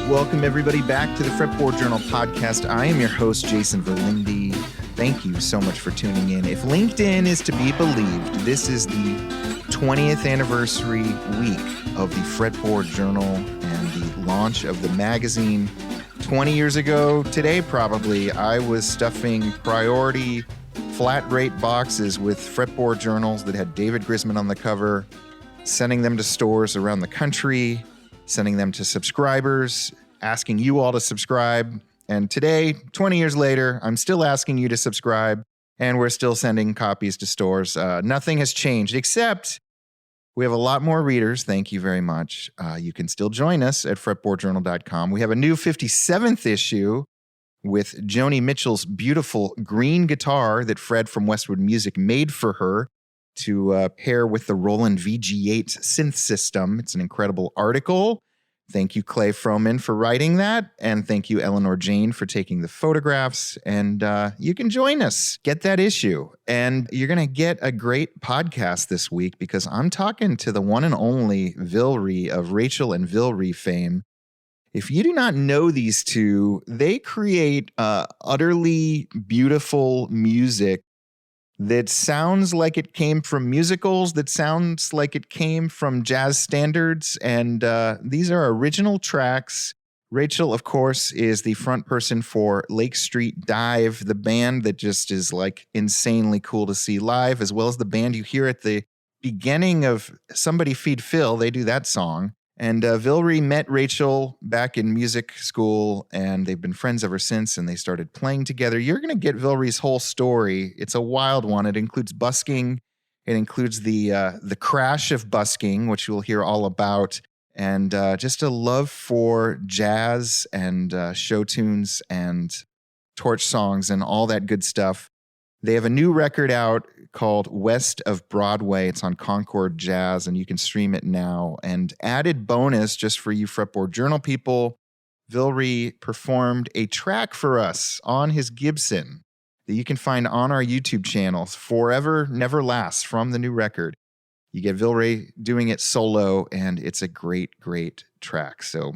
Welcome, everybody, back to the Fretboard Journal Podcast. I am your host, Jason Verlinde. Thank you so much for tuning in. If LinkedIn is to be believed, this is the 20th anniversary week of the Fretboard Journal and the launch of the magazine. 20 years ago today, probably, I was stuffing priority flat rate boxes with Fretboard journals that had David Grisman on the cover, sending them to stores around the country, sending them to subscribers, asking you all to subscribe. And today, 20 years later, I'm still asking you to subscribe, and we're still sending copies to stores. Nothing has changed, except we have a lot more readers. Thank you very much. You can still join us at fretboardjournal.com. We have a new 57th issue with Joni Mitchell's beautiful green guitar that Fred from Westwood Music made for her to pair with the Roland VG8 synth system. It's an incredible article. Thank you, Clay Froman, for writing that. And thank you, Eleanor Jane, for taking the photographs. And you can join us. Get that issue. And you're going to get a great podcast this week because I'm talking to the one and only Vilray of Rachael and Vilray fame. If you do not know these two, they create utterly beautiful music that sounds like it came from musicals, that sounds like it came from jazz standards. And these are original tracks. Rachael, of course, is the front person for Lake Street Dive, the band that just is like insanely cool to see live, as well as the band you hear at the beginning of Somebody Feed Phil. They do that song. And Vilray met Rachael back in music school, and they've been friends ever since, and they started playing together. You're going to get Vilray's whole story. It's a wild one. It includes busking. It includes the crash of busking, which you'll hear all about, and just a love for jazz and show tunes and torch songs and all that good stuff. They have a new record out called West of Broadway. It's on Concord Jazz, and you can stream it now. And added bonus, just for you Fretboard Journal people, Vilray performed a track for us on his Gibson that you can find on our YouTube channels, Forever Never Lasts, from the new record. You get Vilray doing it solo, and it's a great, great track. So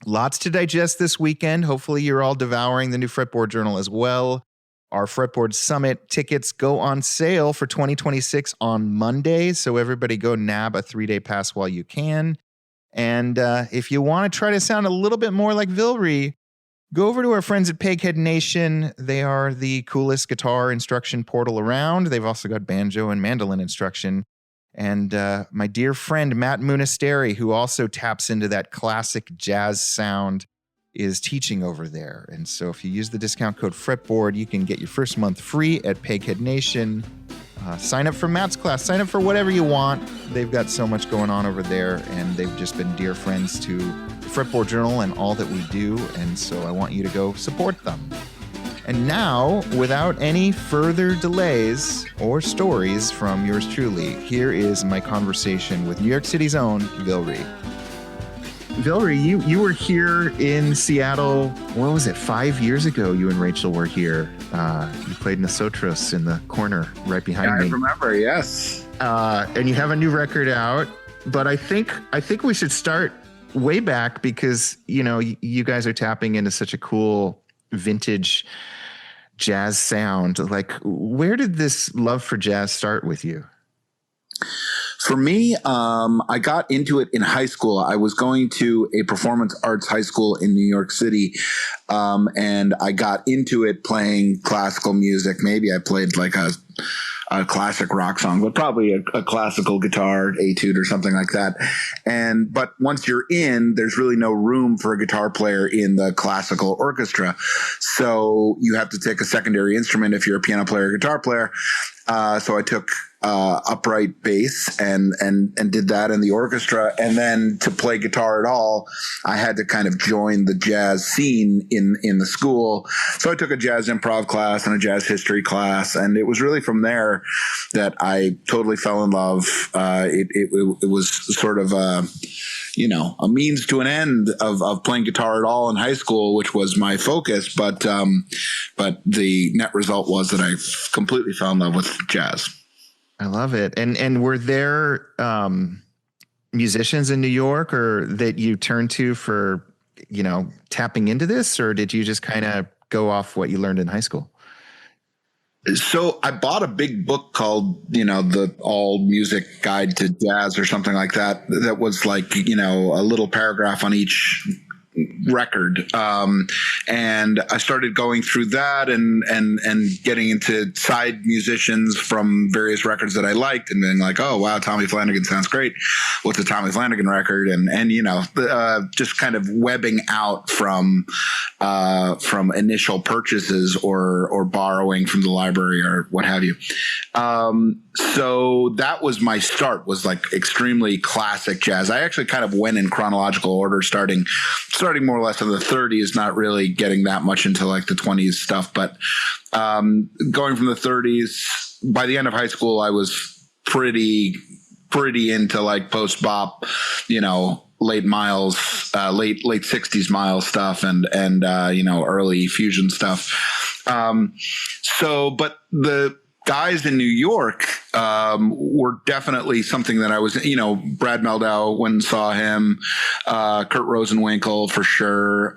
lots to digest this weekend. Hopefully you're all devouring the new Fretboard Journal as well. Our Fretboard Summit tickets go on sale for 2026 on Monday, so everybody go nab a 3-day pass while you can. And if you want to try to sound a little bit more like Vilray, go over to our friends at Peghead Nation. They are the coolest guitar instruction portal around. They've also got banjo and mandolin instruction. And my dear friend Matt Munisteri, who also taps into that classic jazz sound, is teaching over there. And so if you use the discount code Fretboard, you can get your first month free at Peghead Nation. Sign up for Matt's class. Sign up for whatever you want. They've got so much going on over there, and they've just been dear friends to the Fretboard Journal and all that we do. And so I want you to go support them. And now, without any further delays or stories from yours truly, here is my conversation with New York City's own Vilray. Vilray, you were here in Seattle, what was it, 5 years ago you and Rachael were here. You played Nosotros in the corner right behind me. I remember, yes. And you have a new record out, but I think we should start way back because, you know, you guys are tapping into such a cool vintage jazz sound. Like, where did this love for jazz start with you? For me, I got into it in high school. I was going to a performance arts high school in New York City, and I got into it playing classical music. Maybe I played like a classic rock song, but probably a classical guitar etude or something like that. But once you're in, there's really no room for a guitar player in the classical orchestra. So you have to take a secondary instrument if you're a piano player or guitar player. So I took upright bass and did that in the orchestra. And then to play guitar at all, I had to kind of join the jazz scene in the school. So I took a jazz improv class and a jazz history class. And it was really from there that I totally fell in love. It was sort of a means to an end of playing guitar at all in high school, which was my focus. But the net result was that I completely fell in love with jazz. I love it. And were there musicians in New York or that you turned to for tapping into this, or did you just kind of go off what you learned in high school? So I bought a big book called, the All Music Guide to Jazz or something like that. That was like, a little paragraph on each record. And I started going through that and getting into side musicians from various records that I liked and being like, oh, wow, Tommy Flanagan sounds great. What's a Tommy Flanagan record? And just kind of webbing out from initial purchases or borrowing from the library or what have you. So that was my start, was like extremely classic jazz. I actually kind of went in chronological order, starting more or less in the 30s, not really getting that much into like the 20s stuff, but going from the 30s, by the end of high school, I was pretty into like post bop, late Miles, late 60s Miles stuff and early fusion stuff. But the guys in New York were definitely something that I was, Brad Meldau, went and saw him, Kurt Rosenwinkel for sure.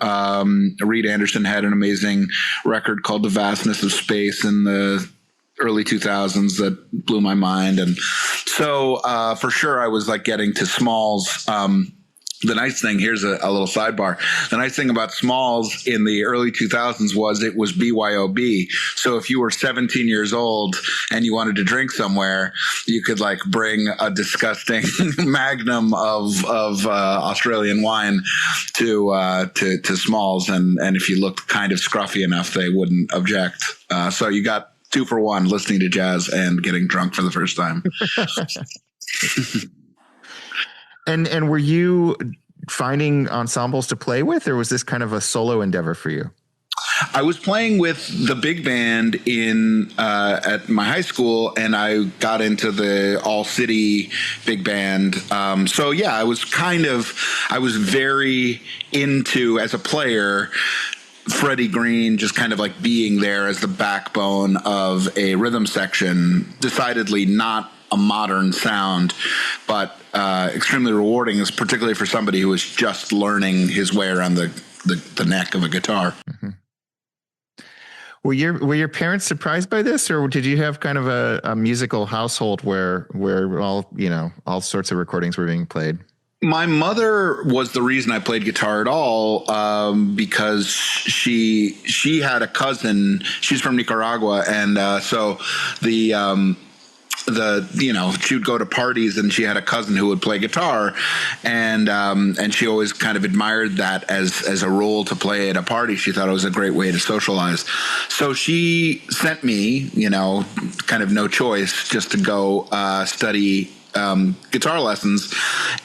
Reed Anderson had an amazing record called The Vastness of Space in the early 2000s that blew my mind. And so for sure I was like getting to Smalls. The nice thing, here's a little sidebar. The nice thing about Smalls in the early 2000s was it was BYOB. So if you were 17 years old and you wanted to drink somewhere, you could like bring a disgusting magnum of Australian wine to Smalls. And if you looked kind of scruffy enough, they wouldn't object. So you got 2 for 1, listening to jazz and getting drunk for the first time. And were you finding ensembles to play with, or was this kind of a solo endeavor for you? I was playing with the big band at my high school, and I got into the all city big band. I was very into, as a player, Freddie Green just kind of like being there as the backbone of a rhythm section. Decidedly not a modern sound, but extremely rewarding, particularly for somebody who was just learning his way around the neck of a guitar. Mm-hmm. Were your parents surprised by this, or did you have kind of a musical household where all sorts of recordings were being played? My mother was the reason I played guitar at all, because she had a cousin. She's from Nicaragua, and so she would go to parties, and she had a cousin who would play guitar, and she always kind of admired that as a role to play at a party. She thought it was a great way to socialize. So she sent me, kind of no choice, just to go study guitar lessons.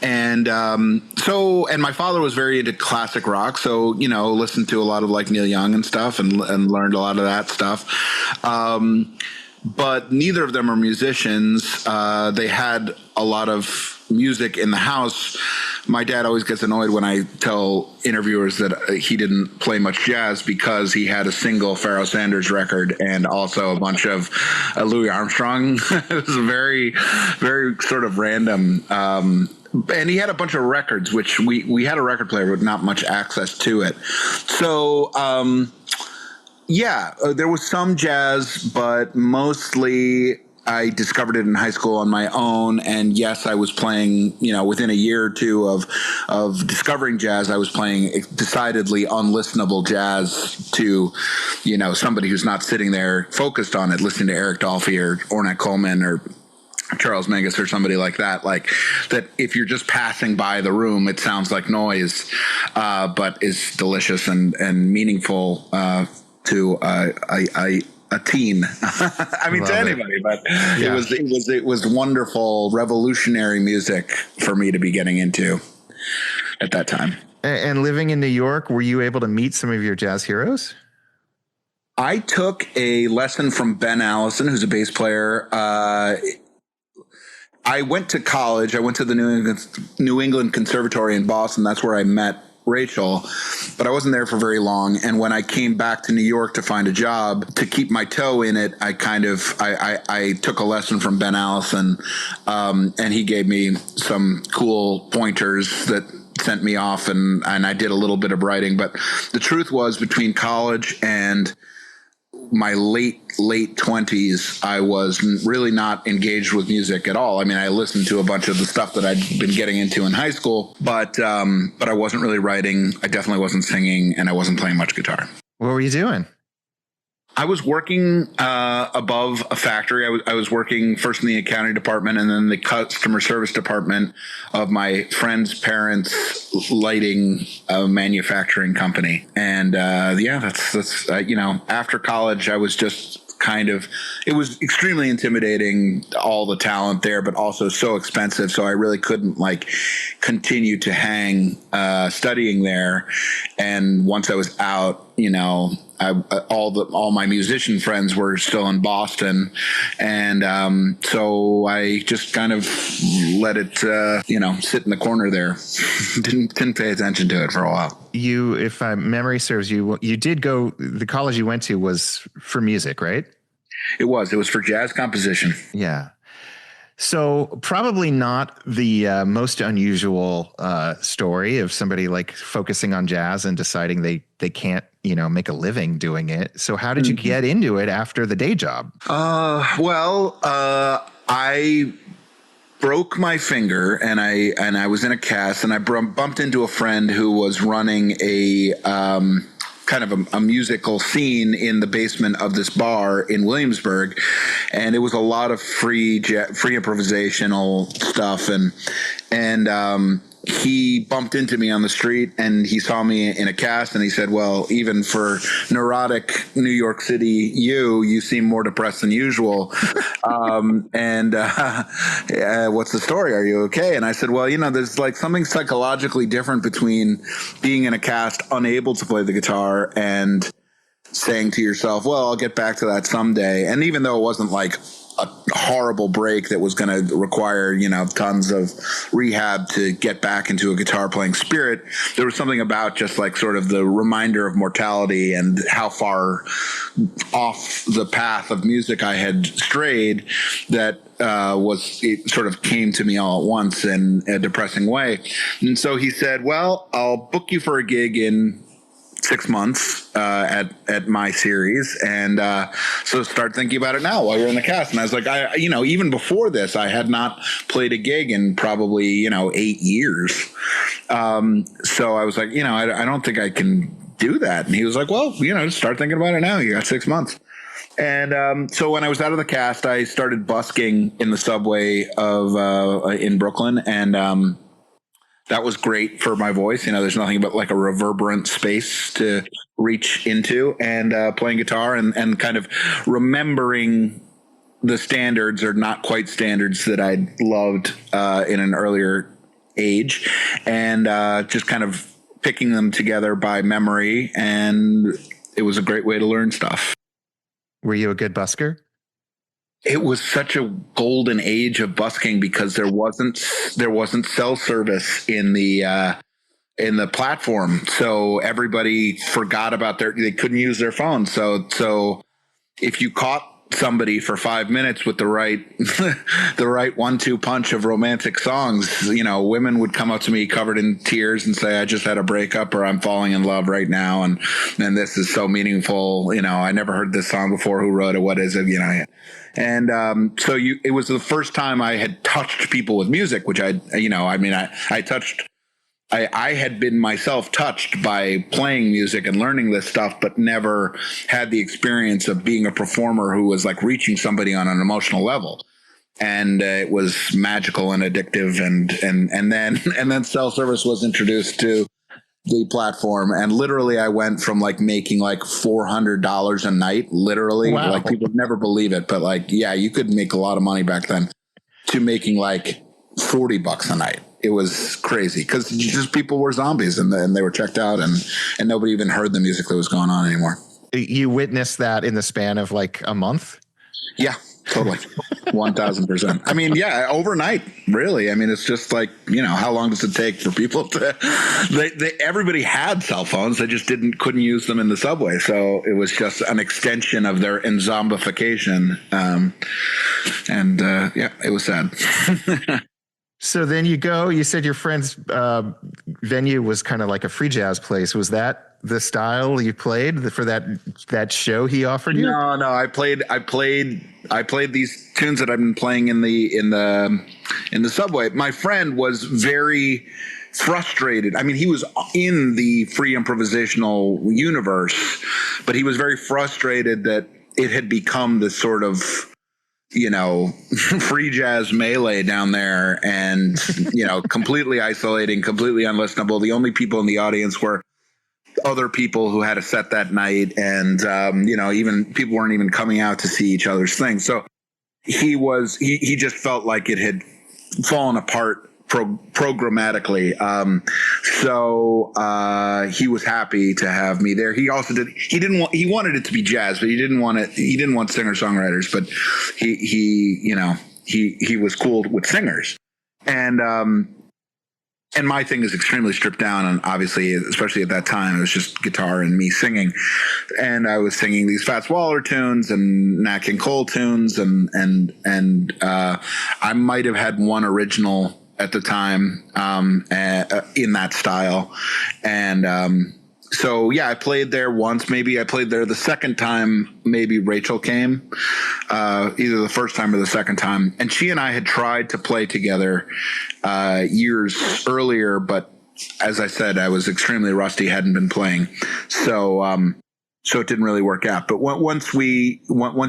And my father was very into classic rock. So, listened to a lot of like Neil Young and stuff and learned a lot of that stuff. But neither of them are musicians. They had a lot of music in the house. My dad always gets annoyed when I tell interviewers that he didn't play much jazz, because he had a single Pharoah Sanders record and also a bunch of Louis Armstrong. It was very, very sort of random. And he had a bunch of records, which we had a record player with not much access to it. So, there was some jazz, but mostly I discovered it in high school on my own. And yes, I was playing, within a year or two of discovering jazz, I was playing decidedly unlistenable jazz to, somebody who's not sitting there focused on it, listening to Eric Dolphy or Ornette Coleman or Charles Mingus or somebody like that. Like that, if you're just passing by the room, it sounds like noise, but is delicious and meaningful to a teen. I mean, to anybody, but yeah. It was wonderful, revolutionary music for me to be getting into at that time. And living in New York, were you able to meet some of your jazz heroes? I took a lesson from Ben Allison, who's a bass player. I went to college. I went to the New England Conservatory in Boston. That's where I met Rachael, but I wasn't there for very long. And when I came back to New York to find a job, to keep my toe in it, I took a lesson from Ben Allison, and he gave me some cool pointers that sent me off, and I did a little bit of writing. But the truth was, between college and my late 20s, I was really not engaged with music at all. I mean, I listened to a bunch of the stuff that I'd been getting into in high school, but I wasn't really writing. I definitely wasn't singing, and I wasn't playing much guitar. What were you doing? I was working above a factory. I was working first in the accounting department and then the customer service department of my friend's parents' lighting manufacturing company. And that's after college, I was just it was extremely intimidating, all the talent there, but also so expensive. So I really couldn't continue to hang studying there. And once I was out, all my musician friends were still in Boston. And so I just kind of let it, sit in the corner there. didn't pay attention to it for a while. You, if my memory serves you, you did go, the college you went to was for music, right? It was for jazz composition. Yeah. So probably not the most unusual story of somebody focusing on jazz and deciding they can't, make a living doing it. So how did you get into it after the day job? I broke my finger and I was in a cast, and I bumped into a friend who was running a kind of a musical scene in the basement of this bar in Williamsburg. And it was a lot of free improvisational stuff. And he bumped into me on the street, and he saw me in a cast, and he said, well, even for neurotic New York City, you seem more depressed than usual. What's the story? Are you okay? And I said, well, there's something psychologically different between being in a cast, unable to play the guitar, and saying to yourself, well, I'll get back to that someday. And even though it wasn't a horrible break that was going to require, tons of rehab to get back into a guitar playing spirit, there was something about just sort of the reminder of mortality and how far off the path of music I had strayed that it sort of came to me all at once in a depressing way. And so he said, well, I'll book you for a gig in 6 months at my series, and so start thinking about it now while you're in the cast. And I was like, even before this, I had not played a gig in probably 8 years. So I was like, I don't think I can do that. And he was like, well, just start thinking about it now. You got 6 months. And so when I was out of the cast, I started busking in the subway in Brooklyn, and that was great for my voice. There's nothing but a reverberant space to reach into, and playing guitar and kind of remembering the standards, or not quite standards, that I'd loved in an earlier age, and just kind of picking them together by memory. And it was a great way to learn stuff. Were you a good busker? It was such a golden age of busking because there wasn't cell service in the platform, so everybody forgot about they couldn't use their phone. So if you caught somebody for 5 minutes with the right 1-2 punch of romantic songs, women would come up to me covered in tears and say, I just had a breakup, or I'm falling in love right now, and this is so meaningful. I never heard this song before. Who wrote it? What is it? And it was the first time I had touched people with music, which I had been myself touched by playing music and learning this stuff, but never had the experience of being a performer who was reaching somebody on an emotional level. And it was magical and addictive. And then cell service was introduced to the platform, and literally I went from making $400 a night, literally. Wow. People would never believe it, but you could make a lot of money back then, to making $40 a night. It was crazy because just people were zombies, and they were checked out, and nobody even heard the music that was going on anymore. You witnessed that in the span of a month? Yeah, totally. 1000%. I mean, yeah, overnight, really. I mean, it's just how long does it take for people to, everybody had cell phones. They just couldn't use them in the subway. So it was just an extension of their zombification. It was sad. So then you said your friend's venue was kind of like a free jazz place. Was that the style you played for that show he offered you? No. I played these tunes that I've been playing in the subway. My friend was very frustrated. I mean, he was in the free improvisational universe, but he was very frustrated that it had become this sort of, free jazz melee down there, and, completely isolating, completely unlistenable. The only people in the audience were other people who had a set that night. And, even people weren't even coming out to see each other's things. So he just felt like it had fallen apart programmatically. So he was happy to have me there. He also he wanted it to be jazz, but he didn't want singer-songwriters, but he was cool with singers. And my thing is extremely stripped down, and obviously, especially at that time, it was just guitar and me singing. And I was singing these Fats Waller tunes and Nat King Cole tunes, and I might have had one original at the time in that style. And so, yeah, I played there once. Maybe I played there the second time. Maybe Rachael came, either the first time or the second time. And she and I had tried to play together years earlier, but as I said, I was extremely rusty, hadn't been playing. So it didn't really work out. But once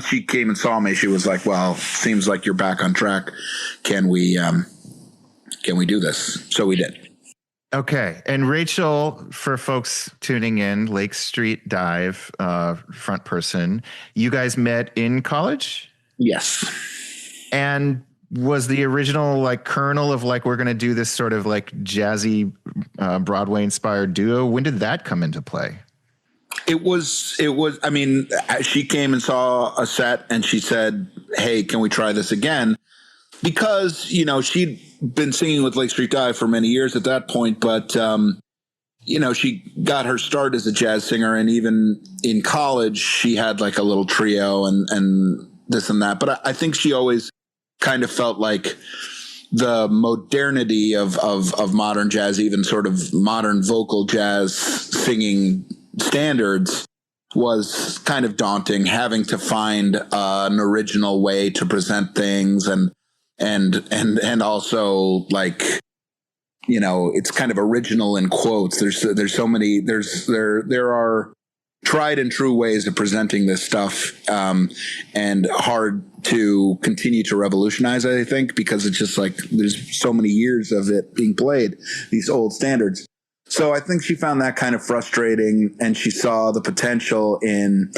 she came and saw me, she was like, well, seems like you're back on track. Can we do this? So we did. Okay. And Rachael, for folks tuning in, Lake Street Dive, front person, you guys met in college? Yes. And was the original kernel of we're going to do this sort of jazzy Broadway inspired duo? When did that come into play? It was, I mean, she came and saw a set and she said, hey, can we try this again? Because, she'd been singing with Lake Street Dive for many years at that point, but, she got her start as a jazz singer, and even in college, she had a little trio and this and that. But I think she always kind of felt like the modernity of modern jazz, even sort of modern vocal jazz singing standards, was kind of daunting, having to find an original way to present things and also it's kind of original in quotes. There's so many, there are tried and true ways of presenting this stuff, and hard to continue to revolutionize, I think, because it's just there's so many years of it being played, these old standards. So I think she found that kind of frustrating, and she saw the potential in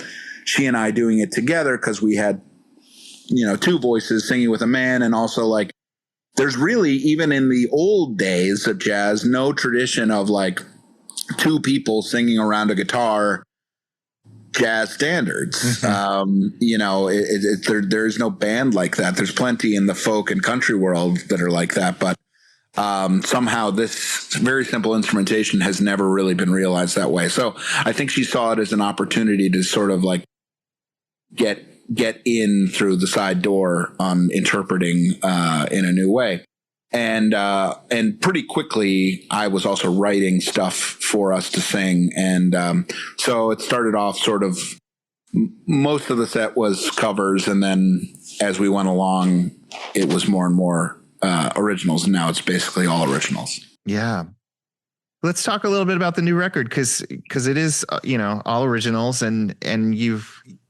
she and I doing it together, because we had two voices singing with a man. And also there's really, even in the old days of jazz, no tradition of two people singing around a guitar jazz standards. Mm-hmm. There's no band like that. There's plenty in the folk and country world that are like that, but somehow this very simple instrumentation has never really been realized that way. So I think she saw it as an opportunity to sort of get in through the side door on interpreting in a new way. And pretty quickly, I was also writing stuff for us to sing. And so it started off sort of, most of the set was covers. And then as we went along, it was more and more originals. And now it's basically all originals. Yeah. Let's talk a little bit about the new record, because it is, all originals, and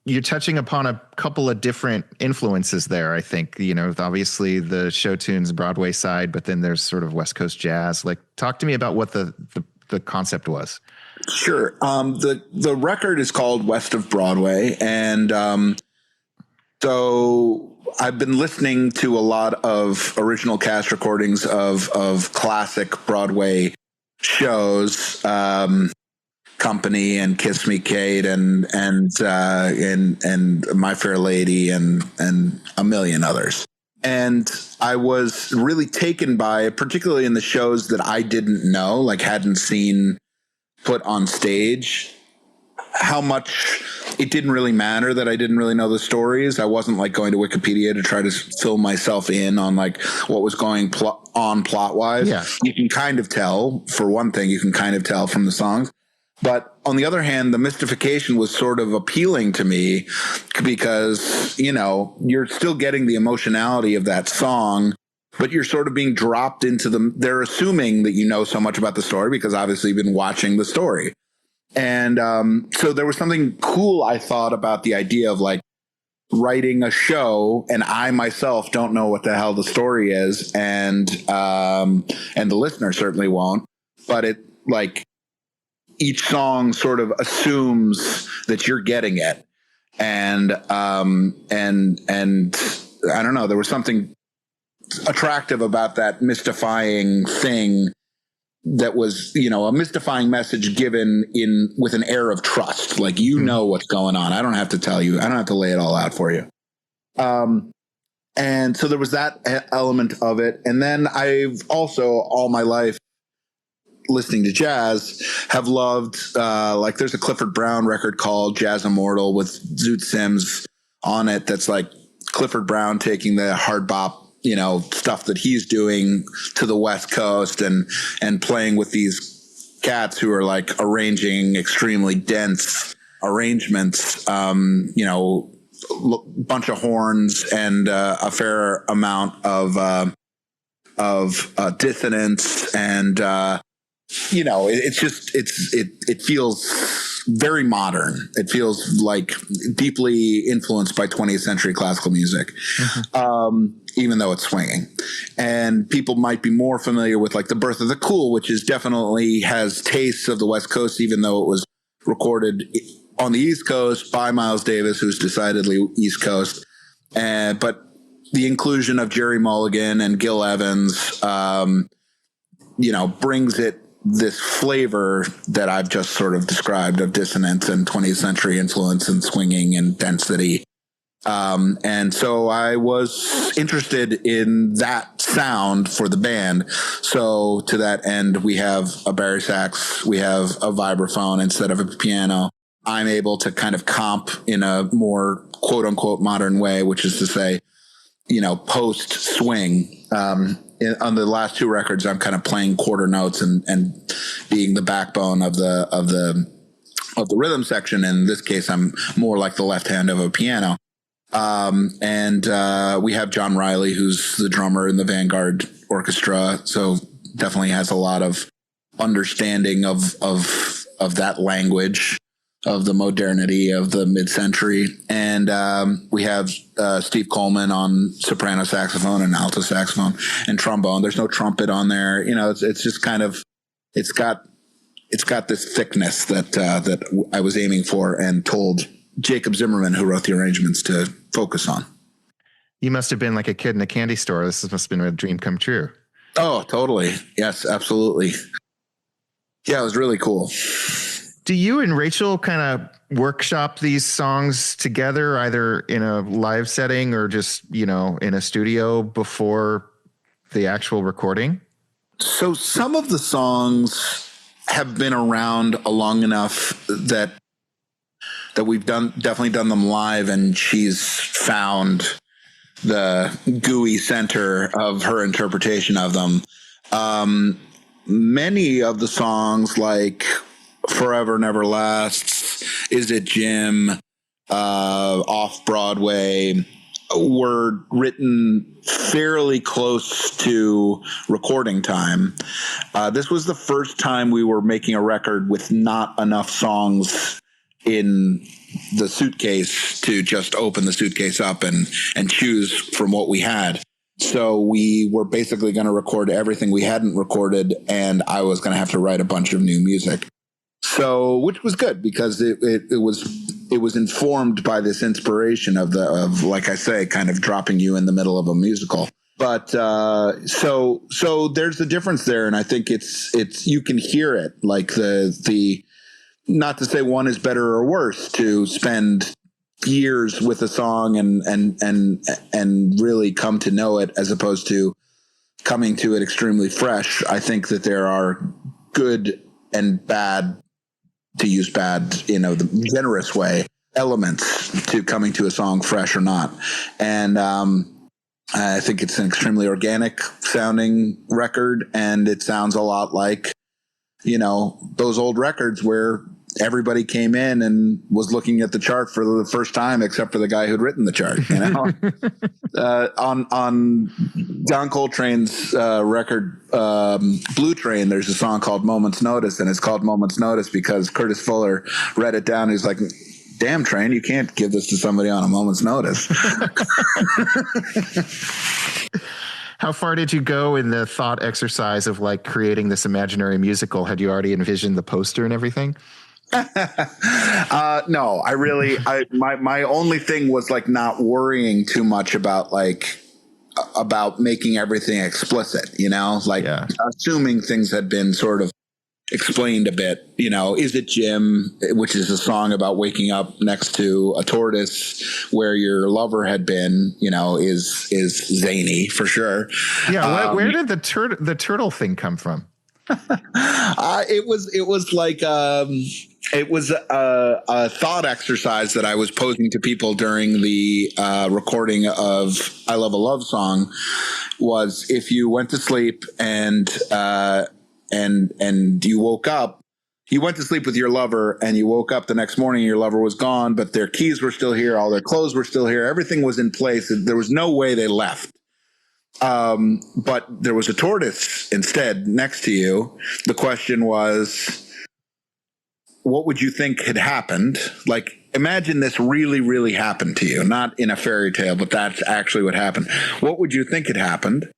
you're touching upon a couple of different influences there. I think, obviously the show tunes Broadway side, but then there's sort of West Coast jazz. Talk to me about what the concept was. Sure. The record is called West of Broadway. And so I've been listening to a lot of original cast recordings of classic Broadway shows, Company and Kiss Me Kate and My Fair Lady and a million others. And I was really taken by it, particularly in the shows that I didn't know, hadn't seen put on stage, how much it didn't really matter that I didn't really know the stories. I wasn't like going to Wikipedia to try to fill myself in on like what was going on plot wise. Yeah. You can kind of tell, for one thing, you can kind of tell from the songs. But on the other hand, the mystification was sort of appealing to me because, you know, you're still getting the emotionality of that song, but you're sort of being dropped into they're assuming that you know so much about the story because obviously you've been watching the story. And so there was something cool, I thought, about the idea of like writing a show and I myself don't know what the hell the story is. And the listener certainly won't, but it like, each song sort of assumes that you're getting it. And I don't know, there was something attractive about that mystifying thing that was, you know, a mystifying message given with an air of trust. Like, you know what's going on. I don't have to tell you. I don't have to lay it all out for you. And so there was that element of it. And then I've also all my life, listening to jazz, have loved like there's a Clifford Brown record called Jazz Immortal with Zoot Sims on it that's like Clifford Brown taking the hard bop, you know, stuff that he's doing to the West Coast and playing with these cats who are like arranging extremely dense arrangements, you know, bunch of horns and a fair amount of dissonance and you know, it feels very modern. It feels like deeply influenced by 20th century classical music, even though it's swinging. And people might be more familiar with like The Birth of the Cool, which is definitely has tastes of the West Coast, even though it was recorded on the East Coast by Miles Davis, who's decidedly East Coast. But the inclusion of Jerry Mulligan and Gil Evans, you know, brings it this flavor that I've just sort of described of dissonance and 20th century influence and swinging and density. And so I was interested in that sound for the band. So to that end, we have a bari sax, we have a vibraphone instead of a piano. I'm able to kind of comp in a more quote unquote modern way, which is to say, you know, post swing. On the last two records, I'm kind of playing quarter notes and being the backbone of the rhythm section. In this case, I'm more like the left hand of a piano. We have John Riley, who's the drummer in the Vanguard Orchestra. So definitely has a lot of understanding of that language, of the modernity of the mid-century. And we have Steve Coleman on soprano saxophone and alto saxophone and trombone. There's no trumpet on there. You know, it's just kind of, it's got this thickness that I was aiming for and told Jacob Zimmerman, who wrote the arrangements, to focus on. You must have been like a kid in a candy store. This must have been a dream come true. Oh, totally. Yes, absolutely. Yeah, it was really cool. Do you and Rachel kind of workshop these songs together, either in a live setting or just, you know, in a studio before the actual recording? So some of the songs have been around long enough that we've definitely done them live, and she's found the gooey center of her interpretation of them. Many of the songs, like Forever Never Lasts, Is It Jim, Off Broadway, were written fairly close to recording time. This was the first time we were making a record with not enough songs in the suitcase to just open the suitcase up and choose from what we had. So we were basically going to record everything we hadn't recorded, and I was going to have to write a bunch of new music. So, which was good because it was informed by this inspiration of like I say, kind of dropping you in the middle of a musical. But so there's a difference there, and I think it's you can hear it, like the not to say one is better or worse, to spend years with a song and really come to know it as opposed to coming to it extremely fresh. I think that there are good and bad, to use bad, you know, the generous way, elements to coming to a song, fresh or not. And I think it's an extremely organic sounding record, and it sounds a lot like, those old records where everybody came in and was looking at the chart for the first time, except for the guy who'd written the chart. On John Coltrane's record, Blue Train, there's a song called Moment's Notice, and it's called Moment's Notice because Curtis Fuller read it down. He's like, damn, Train, you can't give this to somebody on a moment's notice. How far did you go in the thought exercise of like creating this imaginary musical? Had you already envisioned the poster and everything? No, my only thing was like not worrying too much about making everything explicit, assuming things had been sort of explained a bit. Is it Jim, which is a song about waking up next to a tortoise where your lover had been, is zany for sure. Yeah. Where did the turtle thing come from? It was a thought exercise that I was posing to people during the recording of I Love a Love Song. Was if you went to sleep and you woke up, you went to sleep with your lover and you woke up the next morning, your lover was gone, but their keys were still here, all their clothes were still here, everything was in place. There was no way they left. But there was a tortoise instead next to you. The question was, what would you think had happened? Like, imagine this really, really happened to you, not in a fairy tale, but that's actually what happened. What would you think had happened?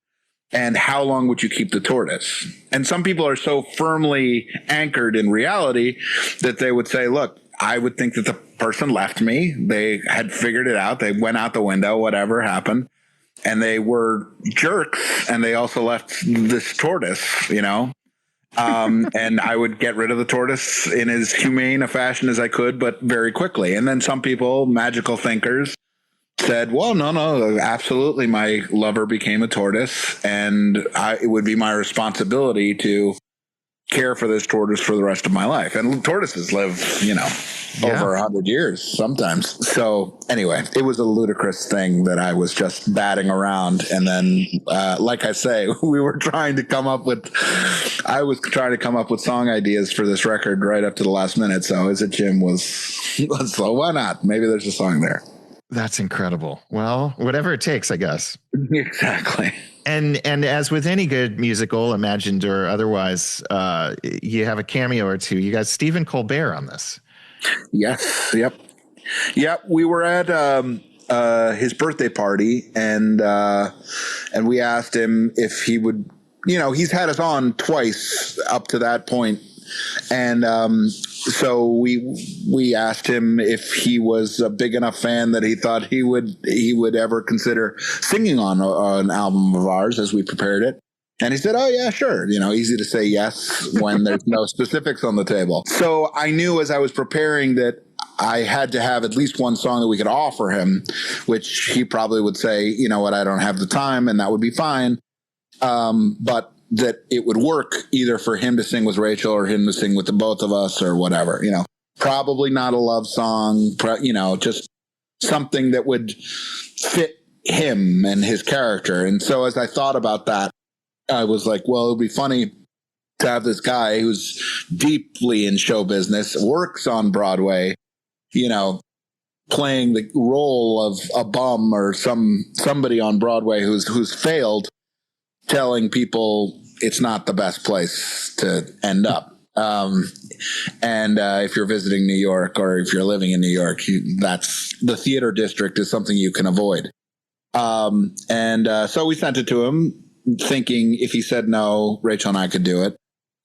And how long would you keep the tortoise? And some people are so firmly anchored in reality that they would say, look, I would think that the person left me. They had figured it out. They went out the window, whatever happened. And they were jerks. And they also left this tortoise, and I would get rid of the tortoise in as humane a fashion as I could, but very quickly. And then some people, magical thinkers, said, well, no, absolutely. My lover became a tortoise, and it would be my responsibility to care for this tortoise for the rest of my life. And tortoises live, over 100 years sometimes. So anyway, it was a ludicrous thing that I was just batting around. And then, like I say, I was trying to come up with song ideas for this record right up to the last minute. So Is It Jim was so why not? Maybe there's a song there. That's incredible. Well, whatever it takes, I guess. Exactly. And as with any good musical, imagined or otherwise, you have a cameo or two. You got Stephen Colbert on this. Yes. Yep. We were at his birthday party, and we asked him if he would. He's had us on twice up to that point. And so we asked him if he was a big enough fan that he thought he would ever consider singing on an album of ours as we prepared it. And he said, oh, yeah, sure. Easy to say yes when there's no specifics on the table. So I knew as I was preparing that I had to have at least one song that we could offer him, which he probably would say, you know what, I don't have the time, and that would be fine. But that it would work either for him to sing with Rachel or him to sing with the both of us or whatever, probably not a love song, just something that would fit him and his character. And so as I thought about that, I was like, well, it'd be funny to have this guy who's deeply in show business, works on Broadway, playing the role of a bum or somebody on Broadway who's failed, telling people it's not the best place to end up. If you're visiting New York or if you're living in New York, that's the theater district is something you can avoid. So we sent it to him thinking if he said no, Rachel and I could do it.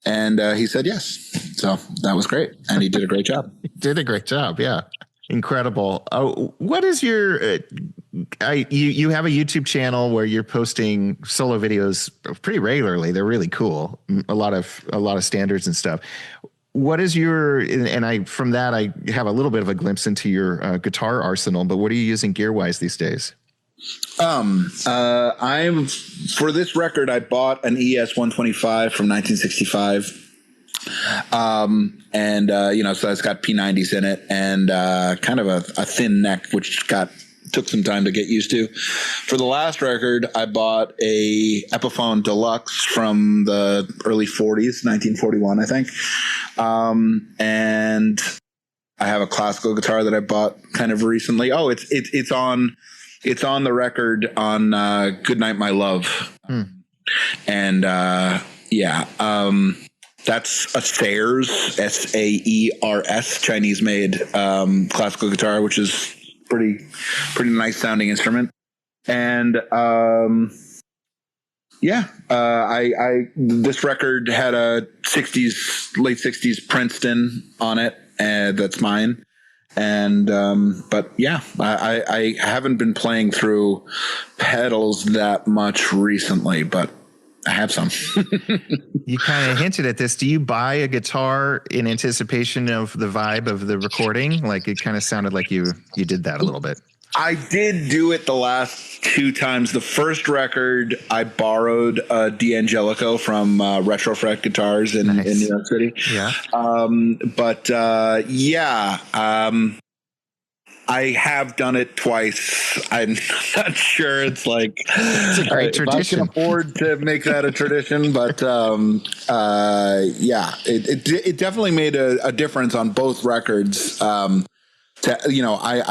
And he said yes. So that was great. And he did a great job. He did a great job. Yeah. Incredible. What is your, you have a YouTube channel where you're posting solo videos pretty regularly. They're really cool. A lot of standards and stuff. What is from that, I have a little bit of a glimpse into your guitar arsenal, but what are you using gear wise these days? For this record, I bought an ES 125 from 1965. So it's got P90s in it and kind of a thin neck, which took some time to get used to. For the last record, I bought a Epiphone Deluxe from the early 40s, 1941, I think. And I have a classical guitar that I bought kind of recently. Oh, it's on the record on Goodnight My Love. And that's a Saers, Saers, Chinese made classical guitar, which is pretty nice sounding instrument. And this record had a late 60s Princeton on it, and that's mine. And I haven't been playing through pedals that much recently, but I have some. You kind of hinted at this. Do you buy a guitar in anticipation of the vibe of the recording? Like, it kind of sounded like you did that a little bit. I did do it the last 2 times. The first record, I borrowed a D'Angelico from Retro Fret Guitars in New York City. Yeah. I have done it twice. I'm not sure it's like it's a great tradition. I can afford to make that a tradition, but it definitely made a difference on both records. I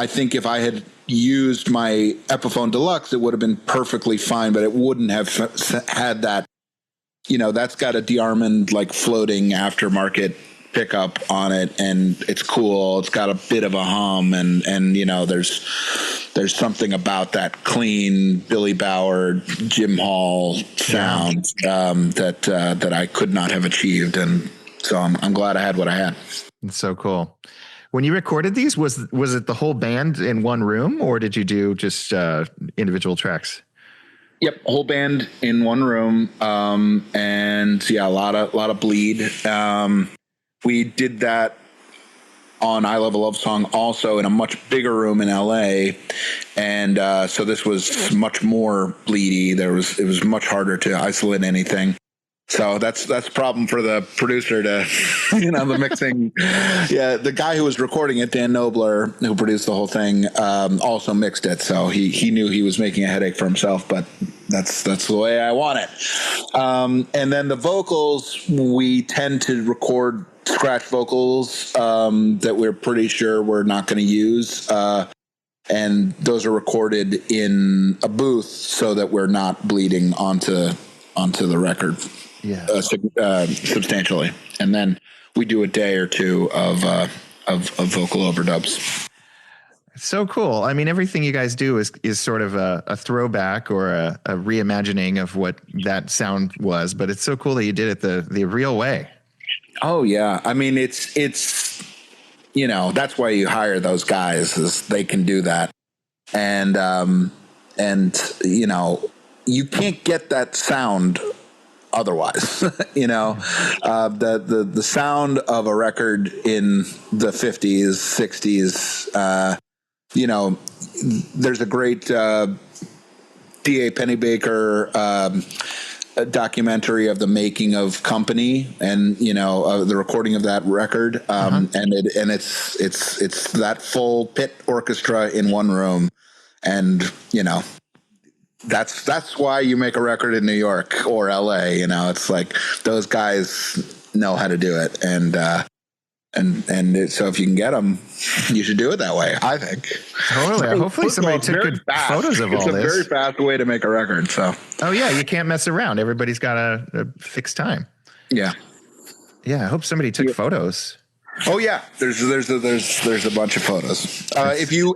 think if I had used my Epiphone Deluxe, it would have been perfectly fine, but it wouldn't have had that. That's got a DeArmond like floating aftermarket pickup on it, and it's cool. It's got a bit of a hum, and there's something about that clean Billy Bauer, Jim Hall sound that I could not have achieved, and so I'm glad I had what I had. It's so cool. When you recorded these, was it the whole band in one room, or did you do just individual tracks? Yep, whole band in one room, and a lot of bleed. We did that on I Love a Love Song also in a much bigger room in LA. And so this was much more bleedy. It was much harder to isolate anything. So that's a problem for the producer to, the mixing. Yeah, the guy who was recording it, Dan Knobler, who produced the whole thing, also mixed it. So he knew he was making a headache for himself, but that's the way I want it. And then the vocals, we tend to record scratch vocals that we're pretty sure we're not going to use. And those are recorded in a booth so that we're not bleeding onto the record. Yeah, substantially, and then we do a day or two of vocal overdubs. It's so cool. I mean, everything you guys do is sort of a throwback or a reimagining of what that sound was, but it's so cool that you did it the real way. Oh yeah, I mean it's that's why you hire those guys, is they can do that, and you can't get that sound otherwise. The sound of a record in the 50s, 60s, there's a great D.A. Pennebaker documentary of the making of Company, and the recording of that record, and it's that full pit orchestra in one room, and that's why you make a record in New York or LA. It's like those guys know how to do it, and so if you can get them, you should do it that way, I think. Totally. Hopefully somebody took good photos of all this. It's a very fast way to make a record. So. Oh yeah, you can't mess around. Everybody's got a fixed time. Yeah. Yeah. I hope somebody took photos. Oh yeah, there's a bunch of photos. If you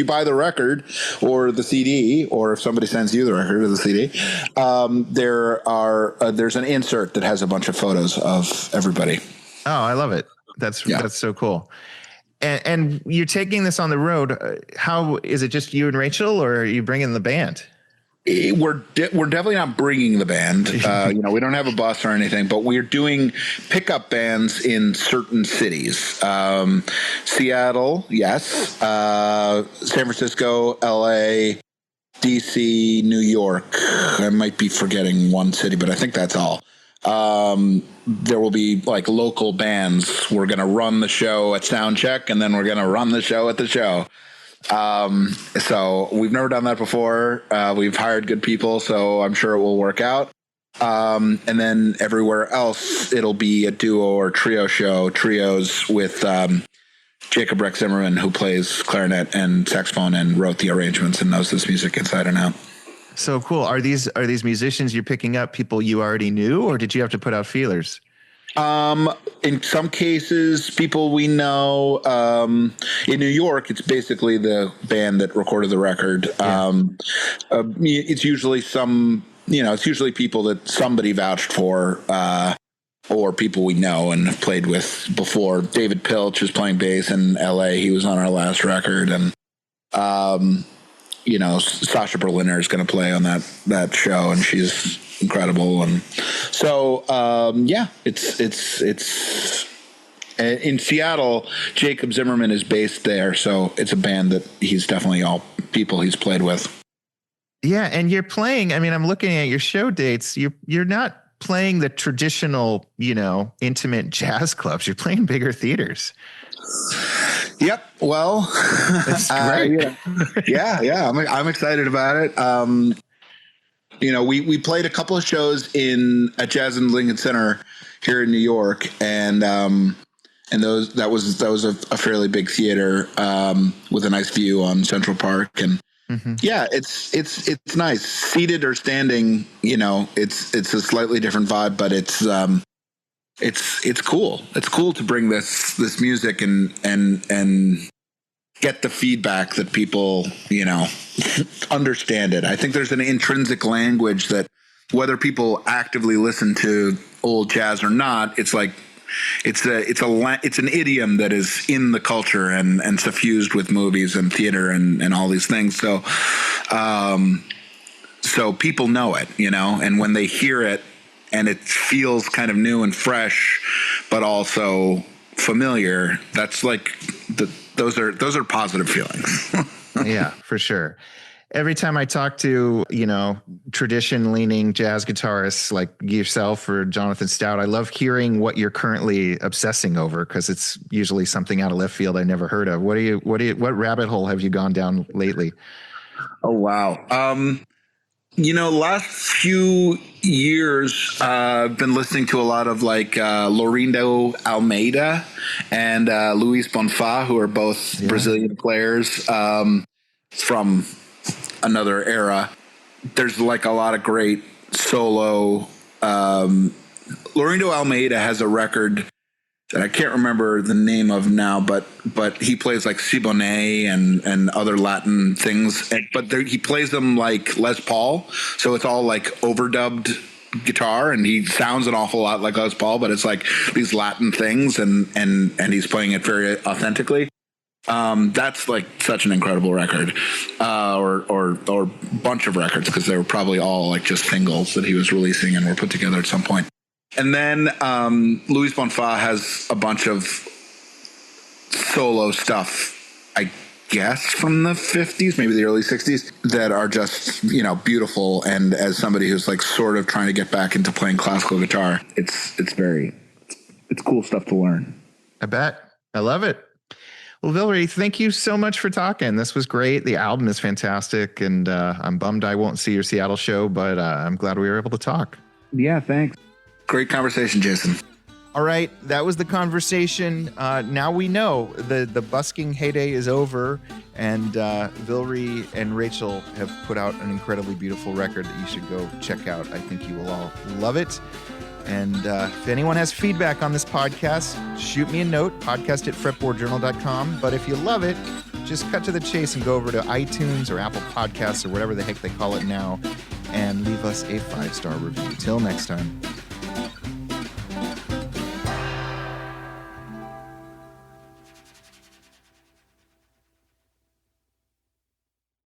buy the record or the CD, or if somebody sends you the record or the CD, there's an insert that has a bunch of photos of everybody. Oh, I love it. That's so cool. And you're taking this on the road. How is it? Just you and Rachael, or are you bringing the band? We're definitely not bringing the band. We don't have a bus or anything, but we're doing pickup bands in certain cities. Seattle, yes. San Francisco, LA, DC, New York. I might be forgetting one city, but I think that's all. there will be like local bands. We're going to run the show at sound check, and then we're going to run the show at the show. So we've never done that before. We've hired good people, so I'm sure it will work out. And then everywhere else, it'll be a duo or trio show, trios with Jacob Rex Zimmerman, who plays clarinet and saxophone and wrote the arrangements and knows this music inside and out. So cool. Are these musicians you're picking up people you already knew, or did you have to put out feelers? In some cases, people we know. In New York, it's basically the band that recorded the record. Yeah. It's usually it's usually people that somebody vouched for, or people we know and have played with before. David Pilch is playing bass in LA. He was on our last record, and Sasha Berliner is going to play on that show, and she's incredible. And so, it's in Seattle. Jacob Zimmerman is based there, so it's a band that he's definitely all people he's played with. Yeah, and you're playing. I mean, I'm looking at your show dates. You're not playing the traditional, intimate jazz clubs. You're playing bigger theaters. Yep. Well, that's great. Yeah. I'm excited about it. We played a couple of shows at Jazz in Lincoln Center here in New York, and that was a fairly big theater with a nice view on Central Park, and yeah, it's nice. Seated or standing, it's a slightly different vibe, but it's cool. It's cool to bring this music and get the feedback that people, understand it. I think there's an intrinsic language that whether people actively listen to old jazz or not, it's like it's an idiom that is in the culture and suffused with movies and theater and all these things. So people know it, and when they hear it and it feels kind of new and fresh, but also familiar, that's like those are positive feelings. Yeah, for sure. Every time I talk to, tradition-leaning jazz guitarists like yourself or Jonathan Stout, I love hearing what you're currently obsessing over, because it's usually something out of left field I never heard of. What rabbit hole have you gone down lately? Oh, wow. Last few years, I've been listening to a lot of Laurindo Almeida and Luis Bonfá, who are both Brazilian players from another era. There's a lot of great solo. Laurindo Almeida has a record that I can't remember the name of now, but he plays like Siboney and other Latin things, but he plays them like Les Paul, so it's all like overdubbed guitar, and he sounds an awful lot like Les Paul, but it's like these Latin things, and he's playing it very authentically. That's like such an incredible record, or bunch of records, because they were probably all like just singles that he was releasing and were put together at some point. And then Luis Bonfá has a bunch of solo stuff, I guess, from the 50s, maybe the early 60s, that are just, beautiful. And as somebody who's like sort of trying to get back into playing classical guitar, it's cool stuff to learn. I bet. I love it. Well, Vilray, thank you so much for talking. This was great. The album is fantastic, and I'm bummed I won't see your Seattle show, but I'm glad we were able to talk. Yeah, thanks. Great conversation, Jason. All right, that was the conversation. Now we know the busking heyday is over, and Vilray and Rachael have put out an incredibly beautiful record that you should go check out. I think you will all love it. And if anyone has feedback on this podcast, shoot me a note, podcast@fretboardjournal.com. But if you love it, just cut to the chase and go over to iTunes or Apple Podcasts or whatever the heck they call it now, and leave us a 5-star review. Till next time.